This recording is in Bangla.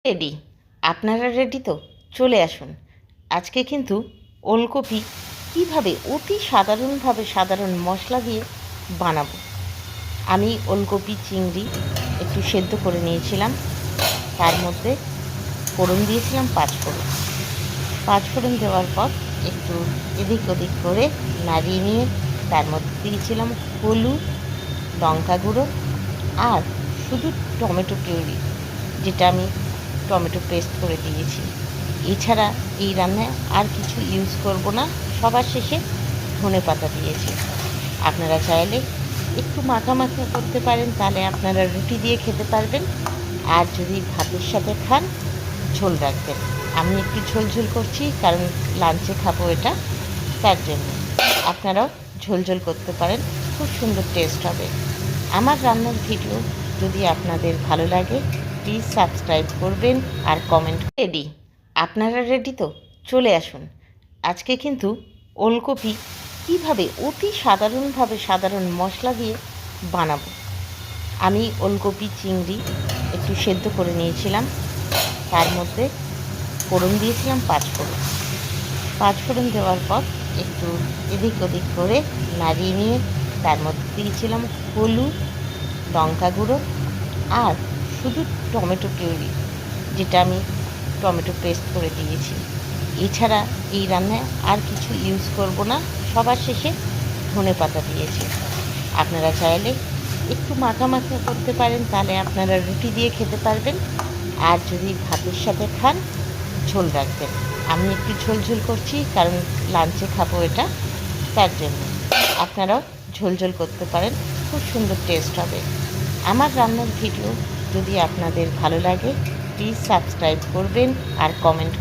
রেডি। আপনারা রেডি তো? চলে আসুন। আজকে কিন্তু ওলকপি কীভাবে অতি সাধারণভাবে সাধারণ মশলা দিয়ে বানাবো। আমি ওলকপি চিংড়ি একটু সেদ্ধ করে নিয়েছিলাম, তার মধ্যে ফোড়ন দিয়েছিলাম পাঁচফোড়ন দেওয়ার পর একটু এদিক ওদিক করে নাড়িয়ে নিয়ে তার মধ্যে দিয়েছিলাম হলুদ, লঙ্কা গুঁড়ো আর শুধু টমেটো পিউরি, যেটা আমি টমেটো পেস্ট করে দিয়েছি। এছাড়া এই রান্নায় আর কিছু ইউজ করব না। সবার শেষে ধনেপাতা দিয়েছি। আপনারা চাইলে একটু মাখা করতে পারেন, তাহলে আপনারা রুটি দিয়ে খেতে পারবেন। আর যদি ভাতের সাথে খান, ঝোল রাখবেন। আমি একটু ঝোল করছি, কারণ লাঞ্চে খাবো এটা, তার জন্য। আপনারাও ঝোল করতে পারেন, খুব সুন্দর টেস্ট হবে। আমার রান্নার ভিডিও যদি আপনাদের ভালো লাগে, প্লিজ সাবস্ক্রাইব করবেন আর কমেন্ট। রেডি। আপনারা রেডি তো? চলে আসুন। আজকে কিন্তু ওলকপি কীভাবে অতি সাধারণভাবে সাধারণ মশলা দিয়ে বানাবো। আমি ওলকপি চিংড়ি একটু সেদ্ধ করে নিয়েছিলাম, তার মধ্যে ফোড়ন দিয়েছিলাম পাঁচফোড়ন দেওয়ার পর একটু এদিক ওদিক করে নাড়িয়ে নিয়ে তার মধ্যে দিয়েছিলাম হলুদ, লঙ্কা গুঁড়ো আর শুধু টমেটো পিউরি, যেটা আমি টমেটো পেস্ট করে দিয়েছি। এছাড়া এই রান্নায় আর কিছু ইউজ করব না। সবার শেষে ধনেপাতা দিয়েছি। আপনারা চাইলে একটু মাখা করতে পারেন, তাহলে আপনারা রুটি দিয়ে খেতে পারবেন। আর যদি ভাতের সাথে খান, ঝোল রাখবেন। আমি একটু ঝোল করছি, কারণ লাঞ্চে খাবো এটা, তার জন্য। আপনারাও ঝোল করতে পারেন, খুব সুন্দর টেস্ট হবে। আমার রান্নার ভিডিও যদি আপনাদের ভালো লাগে, প্লিজ সাবস্ক্রাইব করবেন আর কমেন্ট